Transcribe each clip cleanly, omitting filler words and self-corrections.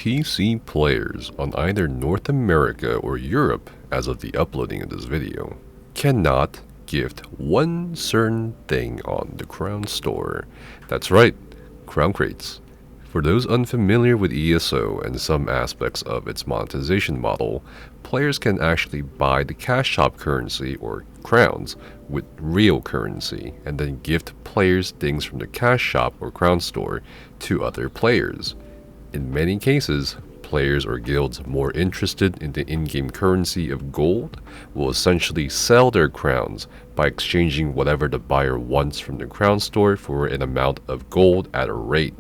PC players on either North America or Europe, as of the uploading of this video, cannot gift one certain thing on the Crown Store. That's right, Crown Crates. For those unfamiliar with ESO and some aspects of its monetization model, players can actually buy the cash shop currency or crowns with real currency and then gift players things from the cash shop or crown store to other players. In many cases, players or guilds more interested in the in-game currency of gold will essentially sell their crowns by exchanging whatever the buyer wants from the crown store for an amount of gold at a rate.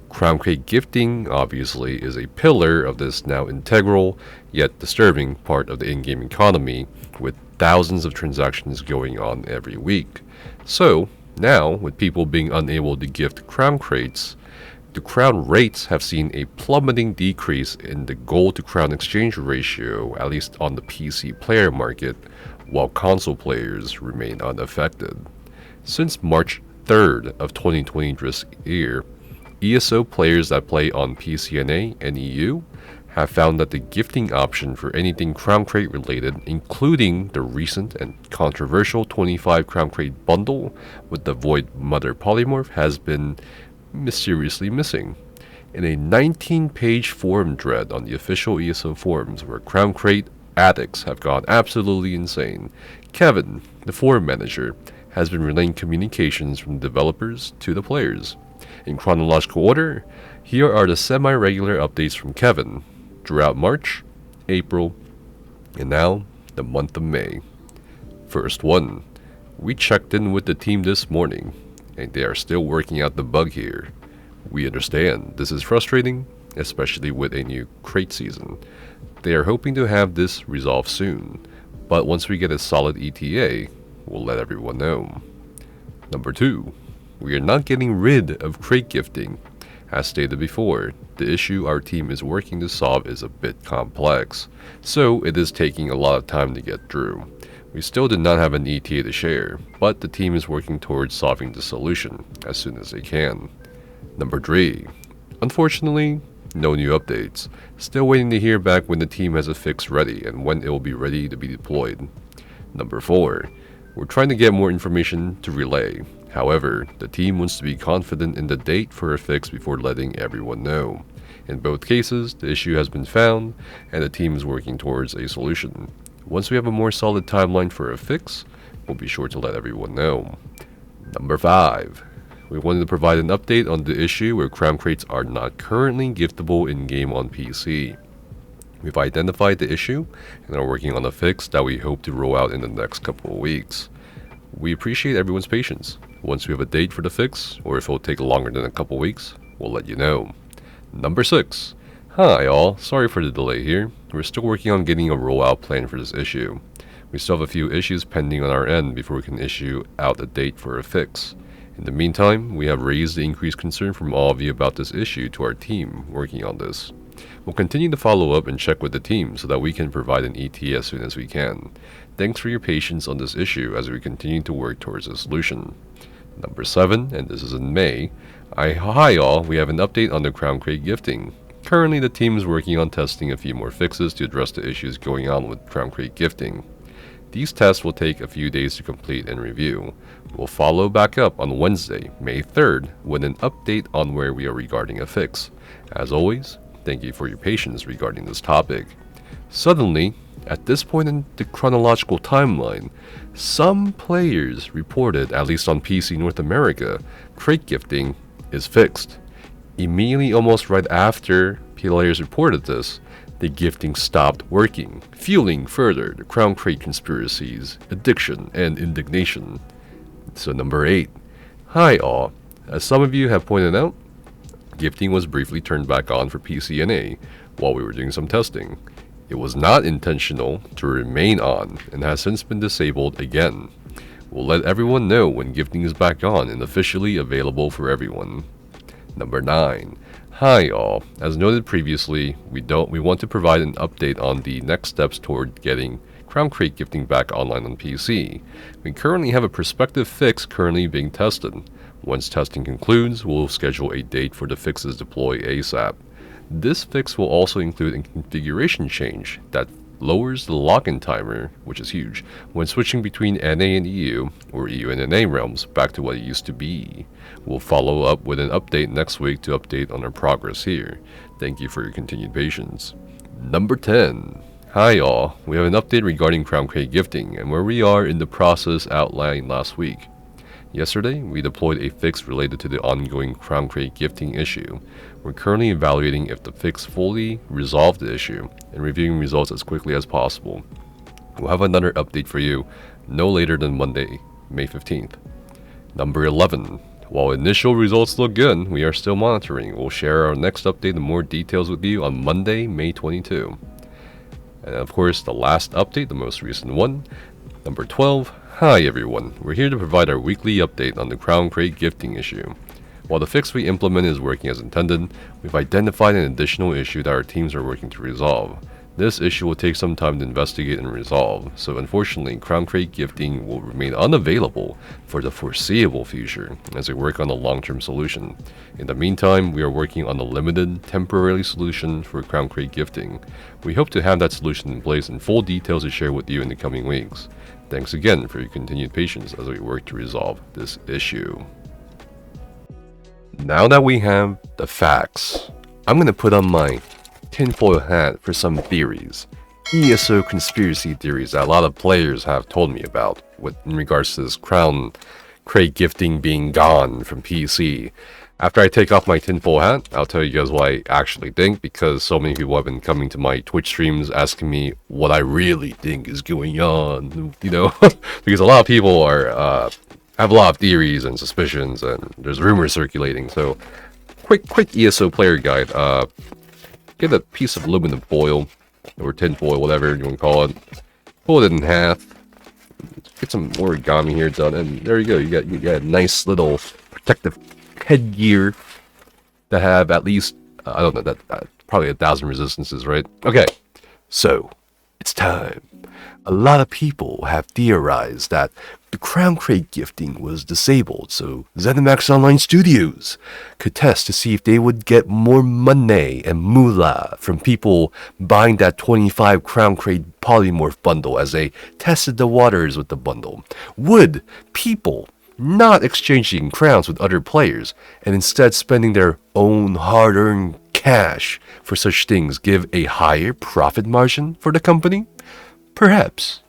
Crown Crate gifting, obviously, is a pillar of this now integral, yet disturbing part of the in-game economy, with thousands of transactions going on every week. So, now, with people being unable to gift Crown Crates, the crown rates have seen a plummeting decrease in the gold to crown exchange ratio, at least on the PC player market, while console players remain unaffected. Since March 3rd of 2020 this year, ESO players that play on PCNA and EU have found that the gifting option for anything Crown Crate related, including the recent and controversial 25 Crown Crate bundle with the Void Mother Polymorph, has been mysteriously missing. In a 19-page forum thread on the official ESO forums where Crown Crate addicts have gone absolutely insane, Kevin, the forum manager, has been relaying communications from the developers to the players. In chronological order, here are the semi-regular updates from Kevin throughout March, April, and now the month of May. First one, we checked in with the team this morning, and they are still working out the bug here. We understand this is frustrating, especially with a new crate season. They are hoping to have this resolved soon, but once we get a solid ETA, we'll let everyone know. Number 2. We are not getting rid of crate gifting. As stated before, the issue our team is working to solve is a bit complex, so it is taking a lot of time to get through. We still do not have an ETA to share, but the team is working towards solving the solution as soon as they can. Number 3. Unfortunately, no new updates. Still waiting to hear back when the team has a fix ready and when it will be ready to be deployed. Number 4. We're trying to get more information to relay. However, the team wants to be confident in the date for a fix before letting everyone know. In both cases, the issue has been found, and the team is working towards a solution. Once we have a more solid timeline for a fix, we'll be sure to let everyone know. Number 5. We wanted to provide an update on the issue where Crown Crates are not currently giftable in-game on PC. We've identified the issue and are working on a fix that we hope to roll out in the next couple of weeks. We appreciate everyone's patience. Once we have a date for the fix, or if it'll take longer than a couple weeks, we'll let you know. Number 6. Hi all, sorry for the delay here. We're still working on getting a rollout plan for this issue. We still have a few issues pending on our end before we can issue out a date for a fix. In the meantime, we have raised the increased concern from all of you about this issue to our team working on this. We'll continue to follow up and check with the team so that we can provide an ETA as soon as we can. Thanks for your patience on this issue as we continue to work towards a solution. Number 7, and this is in May. Hi all, we have an update on the Crown Crate gifting. Currently the team is working on testing a few more fixes to address the issues going on with Crown Crate gifting. These tests will take a few days to complete and review. We'll follow back up on Wednesday, May 3rd, with an update on where we are regarding a fix. As always, thank you for your patience regarding this topic. Suddenly, at this point in the chronological timeline, some players reported, at least on PC North America, crate gifting is fixed. Immediately, almost right after players reported this, the gifting stopped working, fueling further the Crown Crate conspiracies, addiction, and indignation. So number 8. Hi all, as some of you have pointed out, gifting was briefly turned back on for PCNA while we were doing some testing. It was not intentional to remain on and has since been disabled again. We'll let everyone know when gifting is back on and officially available for everyone. Number 9. Hi all, as noted previously, we want to provide an update on the next steps toward getting Crown Crate gifting back online on PC. We currently have a prospective fix currently being tested. Once testing concludes, we'll schedule a date for the fixes deploy ASAP. This fix will also include a configuration change that lowers the login timer, which is huge, when switching between NA and EU, or EU and NA realms, back to what it used to be. We'll follow up with an update next week to update on our progress here. Thank you for your continued patience. Number 10. Hi y'all, we have an update regarding Crown Crate gifting and where we are in the process outlined last week. Yesterday, we deployed a fix related to the ongoing Crown Crate gifting issue. We're currently evaluating if the fix fully resolved the issue and reviewing results as quickly as possible. We'll have another update for you no later than Monday, May 15th. Number 11. While initial results look good, we are still monitoring. We'll share our next update and more details with you on Monday, May 22. And of course, the last update, the most recent one, number 12. Hi everyone, we're here to provide our weekly update on the Crown Crate gifting issue. While the fix we implemented is working as intended, we've identified an additional issue that our teams are working to resolve. This issue will take some time to investigate and resolve, so unfortunately Crown Crate gifting will remain unavailable for the foreseeable future as we work on a long-term solution. In the meantime, we are working on a limited, temporary solution for Crown Crate gifting. We hope to have that solution in place and full details to share with you in the coming weeks. Thanks again for your continued patience as we work to resolve this issue. Now that we have the facts, I'm going to put on my tinfoil hat for some theories. ESO conspiracy theories that a lot of players have told me about in regards to this Crown Crate gifting being gone from PC. After I take off my tinfoil hat, I'll tell you guys what I actually think, because so many people have been coming to my Twitch streams asking me what I really think is going on, you know, because a lot of people are have a lot of theories and suspicions, and there's rumors circulating. So, quick ESO player guide. Get a piece of aluminum foil or tinfoil, whatever you want to call it. Pull it in half. Get some origami here done, and there you go. You got a nice little protective headgear that have at least I don't know, that probably 1,000 resistances, right? Okay, so it's time. A lot of people have theorized that the Crown Crate gifting was disabled so ZeniMax Online Studios could test to see if they would get more money and moolah from people buying that 25 Crown Crate polymorph bundle as they tested the waters with the bundle. Would people not exchanging crowns with other players and instead spending their own hard-earned cash for such things give a higher profit margin for the company? Perhaps.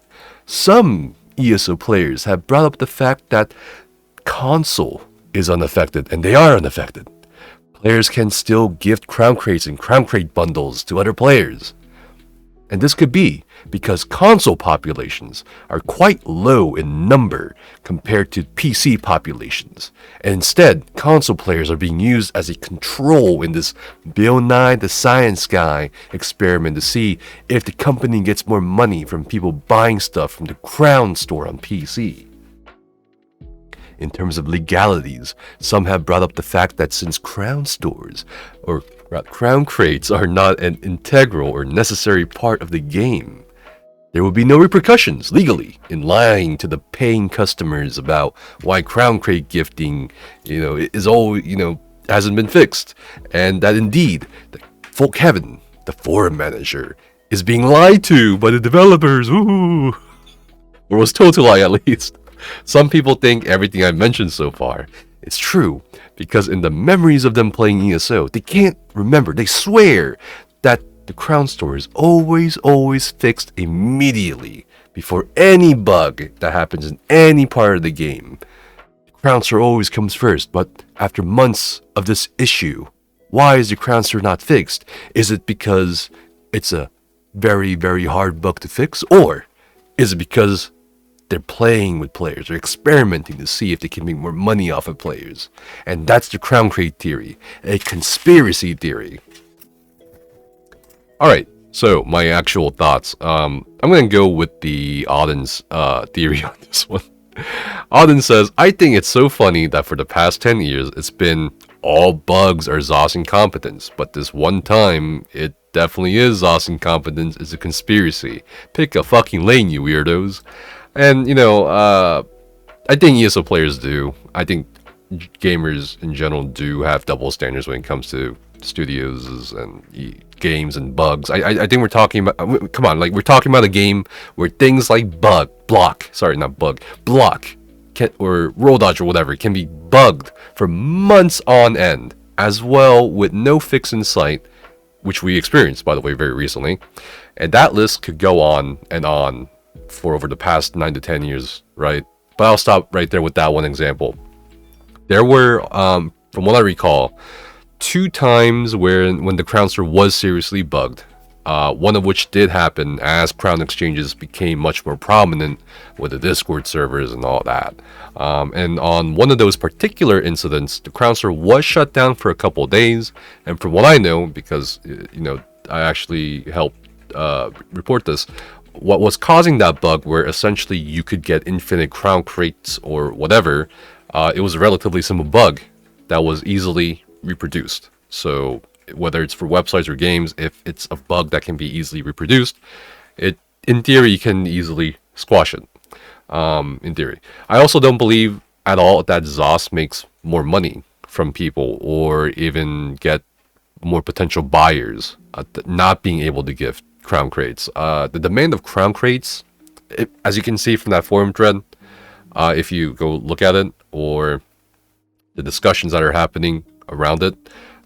Some ESO players have brought up the fact that console is unaffected, and they are unaffected. Players can still gift Crown Crates and Crown Crate bundles to other players. And this could be because console populations are quite low in number compared to PC populations. And instead, console players are being used as a control in this Bill Nye the Science Guy experiment to see if the company gets more money from people buying stuff from the Crown store on PC. In terms of legalities, some have brought up the fact that since Crown stores, or Crown Crates, are not an integral or necessary part of the game, there will be no repercussions legally in lying to the paying customers about why Crown Crate gifting, is always, hasn't been fixed, and that indeed, the Folk Heaven, the forum manager, is being lied to by the developers. Ooh, or was told to lie at least. Some people think everything I've mentioned so far is true because in the memories of them playing ESO, they can't remember. They swear that the Crown store is always fixed immediately before any bug that happens in any part of the game. The Crown store always comes first, but after months of this issue, why is the Crown store not fixed? Is it because it's a very, very hard bug to fix? Or is it because they're playing with players, they're experimenting to see if they can make more money off of players? And that's the Crown Crate theory, a conspiracy theory. Alright, so my actual thoughts. I'm going to go with the Auden's theory on this one. Auden says, I think it's so funny that for the past 10 years, it's been all bugs are ZOS incompetence, but this one time, it definitely is ZOS incompetence. It's a conspiracy. Pick a fucking lane, you weirdos. And, I think ESO players do. I think gamers in general do have double standards when it comes to Studios and games and bugs. I think we're talking about, come on, like we're talking about a game where things like block can, or roll dodge or whatever can be bugged for months on end, as well with no fix in sight, which we experienced, by the way, very recently. And that list could go on and on for over the past 9 to 10 years, right? But I'll stop right there with that one example. There were, from what I recall, 2 times when the crown store was seriously bugged. One of which did happen as crown exchanges became much more prominent with the Discord servers and all that. And on one of those particular incidents, the crown store was shut down for a couple of days. And from what I know, because I actually helped report this, what was causing that bug, where essentially you could get infinite crown crates or whatever, it was a relatively simple bug that was easily reproduced. So whether it's for websites or games, if it's a bug that can be easily reproduced, in theory you can easily squash it. In theory, I also don't believe at all that ZOS makes more money from people or even get more potential buyers not being able to give crown crates. The demand of crown crates, as you can see from that forum thread, if you go look at it, or the discussions that are happening around it,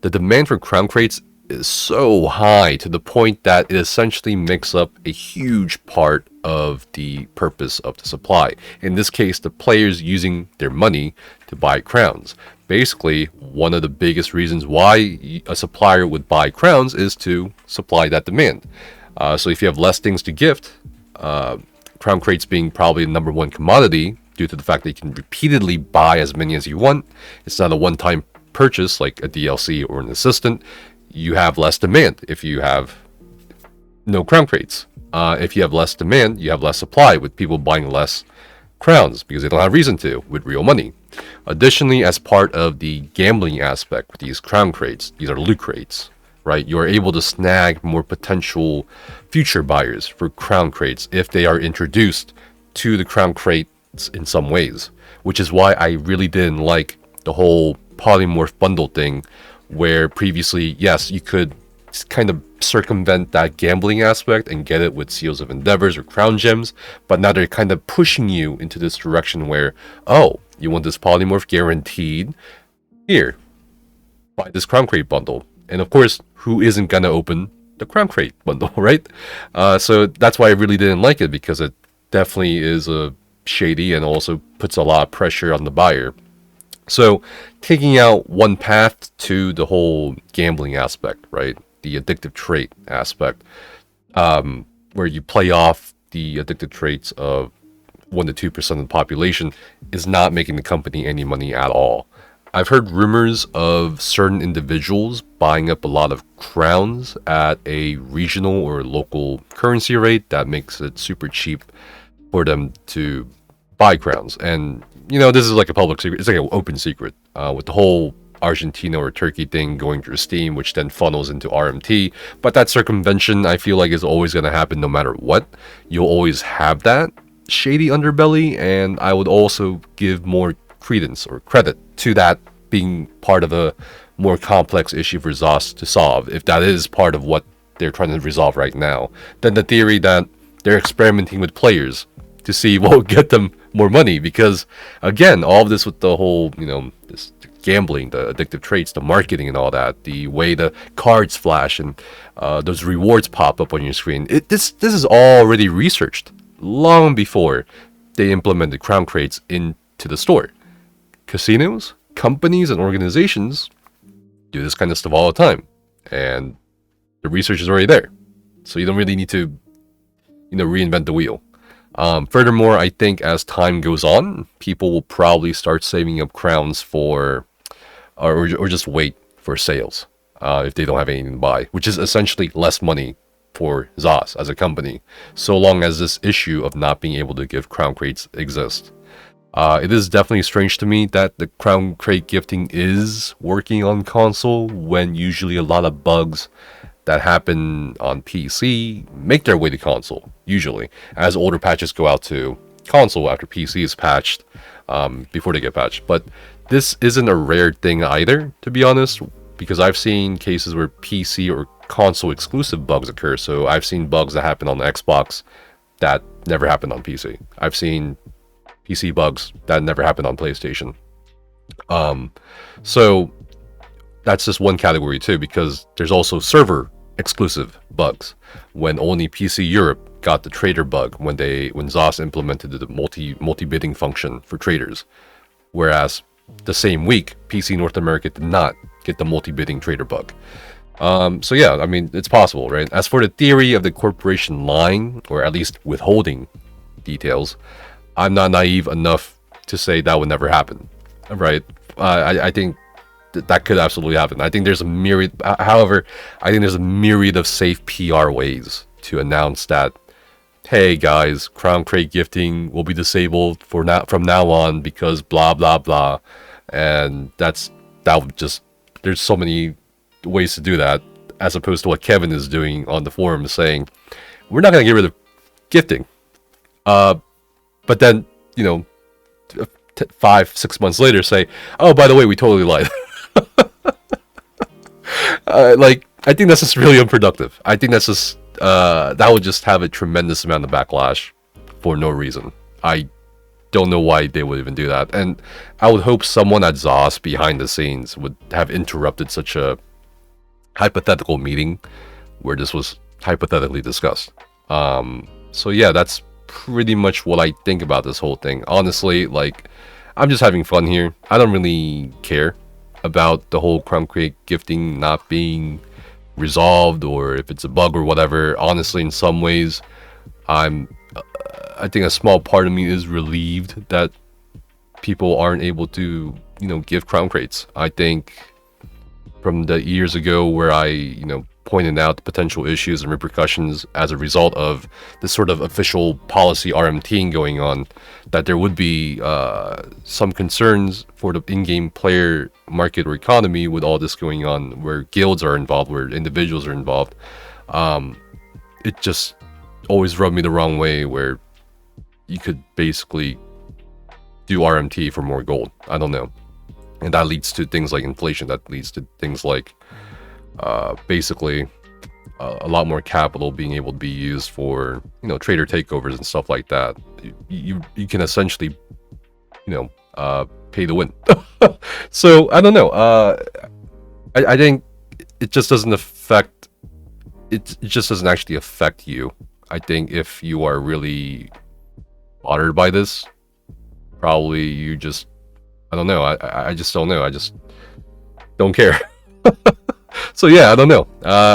the demand for crown crates is so high to the point that it essentially makes up a huge part of the purpose of the supply. In this case, the players using their money to buy crowns. Basically, one of the biggest reasons why a supplier would buy crowns is to supply that demand. So if you have less things to gift, crown crates being probably the number one commodity due to the fact that you can repeatedly buy as many as you want. It's not a one-time purchase like a DLC or an assistant. You have less demand if you have no crown crates. If you have less demand, you have less supply, with people buying less crowns because they don't have reason to with real money. Additionally, as part of the gambling aspect with these crown crates, these are loot crates, right? You're able to snag more potential future buyers for crown crates if they are introduced to the crown crates in some ways, which is why I really didn't like the whole polymorph bundle thing, where previously, yes, you could kind of circumvent that gambling aspect and get it with Seals of Endeavors or crown gems, but now they're kind of pushing you into this direction where, oh, you want this polymorph guaranteed? Here, buy this crown crate bundle. And of course, who isn't gonna open the crown crate bundle, right? So that's why I really didn't like it, because it definitely is shady and also puts a lot of pressure on the buyer. So taking out one path to the whole gambling aspect, right? The addictive trait aspect, where you play off the addictive traits of 1 to 2% of the population, is not making the company any money at all. I've heard rumors of certain individuals buying up a lot of crowns at a regional or local currency rate that makes it super cheap for them to buy crowns. And this is like a public secret. It's like an open secret, with the whole Argentina or Turkey thing going through Steam, which then funnels into RMT. But that circumvention, I feel like, is always going to happen no matter what. You'll always have that shady underbelly, and I would also give more credence or credit to that being part of a more complex issue for ZOS to solve, if that is part of what they're trying to resolve right now, than the theory that they're experimenting with players to see what will get them more money. Because again, all of this with the whole, this gambling, the addictive traits, the marketing and all that, the way the cards flash and those rewards pop up on your screen, this is already researched long before they implemented crown crates into the store. Casinos, companies, and organizations do this kind of stuff all the time, and the research is already there, so you don't really need to reinvent the wheel. Furthermore, I think as time goes on, people will probably start saving up crowns for or just wait for sales if they don't have anything to buy, which is essentially less money for ZOS as a company, so long as this issue of not being able to give crown crates exists. It is definitely strange to me that the crown crate gifting is working on console, when usually a lot of bugs that happen on PC make their way to console, usually, as older patches go out to console after PC is patched, before they get patched. But this isn't a rare thing either, to be honest. because I've seen cases where PC or console exclusive bugs occur. So I've seen bugs that happen on the Xbox that never happened on PC. I've seen PC bugs that never happened on PlayStation. So that's just one category too, because there's also server exclusive bugs when only PC Europe got the trader bug when ZOS implemented the multi bidding function for traders, whereas the same week PC North America did not get the multi bidding trader bug. So yeah, I mean, it's possible, right? As for the theory of the corporation lying, or at least withholding details, I'm not naive enough to say that would never happen, right? I think that could absolutely happen. I think there's a myriad, however, I think there's a myriad of safe PR ways to announce that, hey guys, Crown Crate gifting will be disabled from now on because blah blah blah, and that would just, there's so many ways to do that, as opposed to what Kevin is doing on the forum, saying we're not going to get rid of gifting, but then, you know, 5-6 months later say, oh, by the way, we totally lied. Like, I think that's just really unproductive. I think that's just that would just have a tremendous amount of backlash for no reason. I don't know why they would even do that, and I would hope someone at ZOS behind the scenes would have interrupted such a hypothetical meeting where this was hypothetically discussed. So yeah, that's pretty much what I think about this whole thing. Honestly, like, I'm just having fun here. I don't really care about the whole Crown Crate gifting not being resolved, or if it's a bug or whatever. Honestly, in some ways, I think a small part of me is relieved that people aren't able to, you know, give Crown Crates. I think from the years ago where I, you know, pointed out the potential issues and repercussions as a result of this sort of official policy RMTing going on, that there would be some concerns for the in-game player market or economy with all this going on, where guilds are involved, where individuals are involved. It just always rubbed me the wrong way, where you could basically do RMT for more gold. I don't know. And that leads to things like inflation. That leads to things like basically a lot more capital being able to be used for, you know, trader takeovers and stuff like that. You can essentially, you know, pay to win. So I don't know. I think it just doesn't affect. It just doesn't actually affect you. I think if you are really bothered by this, probably you just, I don't know. I just don't know. I just don't care. So yeah, I don't know.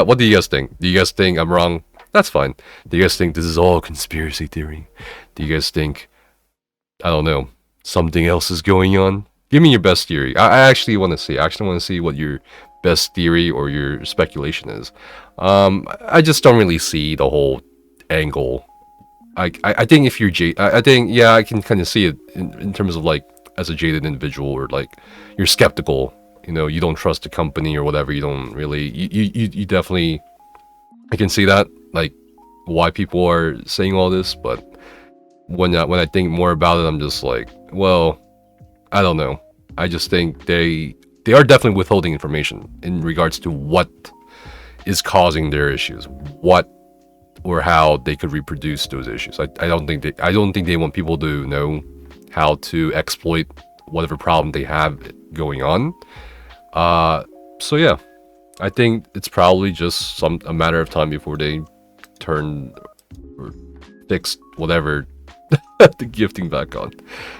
What do you guys think? Do you guys think I'm wrong? That's fine. Do you guys think this is all conspiracy theory? Do you guys think, I don't know, something else is going on? Give me your best theory. I actually want to see. I actually want to see what your best theory or your speculation is. I just don't really see the whole angle. I think if you're I think, yeah, I can kind of see it in terms of, like, as a jaded individual, or like you're skeptical. You know, you don't trust the company or whatever. You don't really, you definitely, I can see that, like, why people are saying all this. But when I think more about it, I'm just like, well, I don't know. I just think they are definitely withholding information in regards to what is causing their issues, what or how they could reproduce those issues. I don't think they want people to know how to exploit whatever problem they have going on. So yeah, I think it's probably just a matter of time before they turn or fix whatever the gifting back on.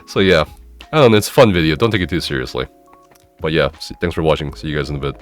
So yeah, I don't know, it's a fun video, don't take it too seriously. But yeah, thanks for watching, see you guys in a bit.